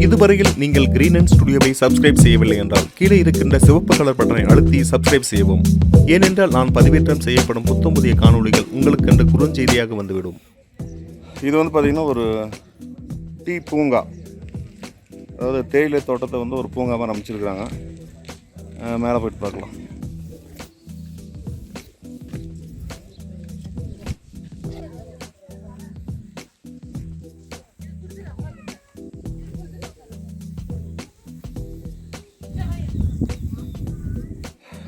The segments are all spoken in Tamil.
இதுவரையில் நீங்கள் கிரீன் அண்ட் ஸ்டுடியோவை சப்ஸ்கிரைப் செய்யவில்லை என்றால் கீழே இருக்கின்ற சிவப்பு கலர் பட்டனை அழுத்தி சப்ஸ்கிரைப் செய்யவும். ஏனென்றால் நான் பதிவேற்றம் செய்யப்படும் புத்தம் புதிய காணொளிகள் உங்களுக்கு என்று குறுஞ்செய்தியாக வந்துவிடும். இது வந்து பார்த்திங்கன்னா ஒரு டீ பூங்கா, அதாவது தேயிலை தோட்டத்தை வந்து ஒரு பூங்கா மாதிரி அமைச்சிருக்கிறாங்க. மேலே போயிட்டு பார்க்கலாம்.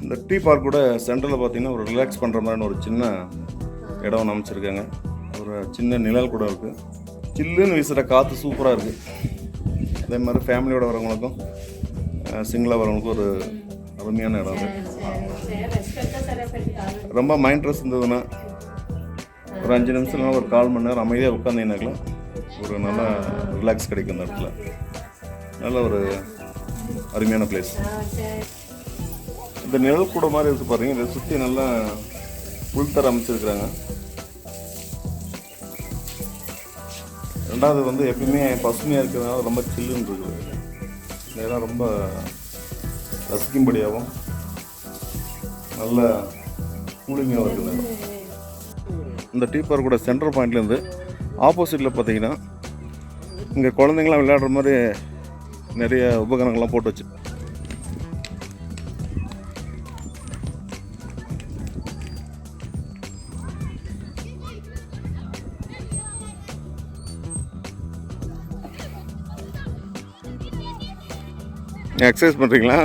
இந்த டீ பார்க்கோட சென்டரில் பார்த்தீங்கன்னா ஒரு ரிலாக்ஸ் பண்ணுற மாதிரியான ஒரு சின்ன இடம் அமைச்சிருக்காங்க. ஒரு சின்ன நிழல் கூட இருக்குது. சில்லுன்னு வீசுகிற காற்று சூப்பராக இருக்குது. அதே மாதிரி ஃபேமிலியோடு வரவங்களுக்கும் சிங்கிளாக வரவங்களுக்கும் ஒரு அருமையான இடம் அது. ரொம்ப மைண்ட் ஸ்ட்ரெஸ் இருந்ததுன்னா ஒரு 5 நிமிஷம் இல்லைனா ஒரு 1/4 மணி நேரம் அமைதியாக உட்காந்தீங்கன்னாக்கலாம் ஒரு நல்ல ரிலாக்ஸ் கிடைக்கும். இந்த இடத்துல நல்ல ஒரு அருமையான பிளேஸ். இந்த நிழல் கூட மாதிரி இருக்குது பாருங்க. இதை சுற்றி நல்லா உள்தர அமைச்சிருக்கிறாங்க. ரெண்டாவது வந்து எப்பயுமே பசுமையாக இருக்கிறதுனால ரொம்ப சில்லுன்னு இருக்குது. இதெல்லாம் ரொம்ப ரசிக்கும்படியாகவும் நல்ல கூலிங்காகவும் இருக்குது. இந்த டீ பார்க்கோட சென்ட்ரல் பாயிண்ட்லேருந்து ஆப்போசிட்டில் பார்த்தீங்கன்னா இங்கே குழந்தைங்களாம் விளையாடுற மாதிரி நிறைய உபகரணங்கள்லாம் போட்டு வச்சு எக்ஸசைஸ் பண்ணுறீங்களா?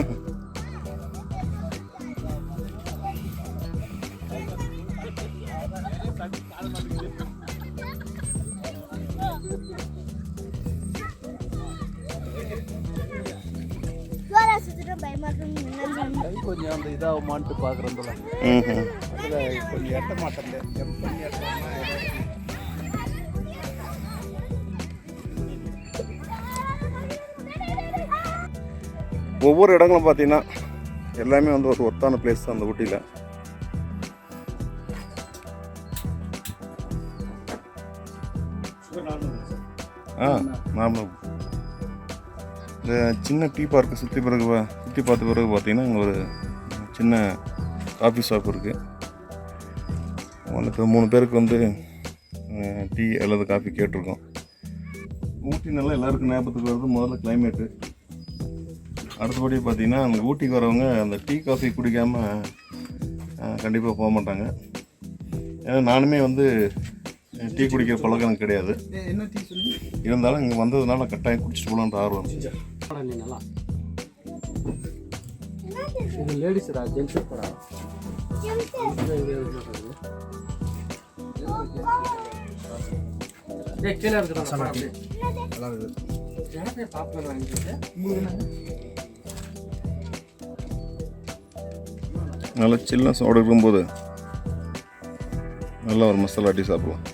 கொஞ்சம் அந்த இதாகுமான்ட்டு பார்க்குறதுல கொஞ்சம் எட்ட மாட்டேன். ஒவ்வொரு இடங்களும் பார்த்தீங்கன்னா எல்லாமே வந்து ஒரு ஒர்த்தான பிளேஸ் தான் அந்த ஊட்டியில். நார்மல் இந்த சின்ன டீ பார்க்கு சுற்றி பார்த்த பிறகு பார்த்தீங்கன்னா இங்கே ஒரு சின்ன காஃபி ஷாப் இருக்குது. இப்போ 3 பேருக்கு வந்து டீ அல்லது காஃபி கேட்டிருக்கோம். ஊட்டினால எல்லாருக்கும் ஞாபகத்துக்கு வருது முதல்ல கிளைமேட்டு. அடுத்தபடி பார்த்திங்கன்னா அந்த ஊட்டிக்கு வரவங்க அந்த டீ காஃபி குடிக்காமல் கண்டிப்பாக போக மாட்டாங்க. ஏன்னா நானுமே வந்து டீ குடிக்கிற பழக்கம் எனக்கு கிடையாது. இருந்தாலும் இங்கே வந்ததுனால கட்டாயம் குடிச்சிட்டு போகலான்ற ஆர்வம். லேடிஸ்டா ஜென்ஸ் கூட கீழே இருக்கிறாங்க. நல்லா சில்லுன்னு சாப்பிட இருக்கும்போது நல்லா ஒரு மசாலா டீ சாப்பிடலாம்.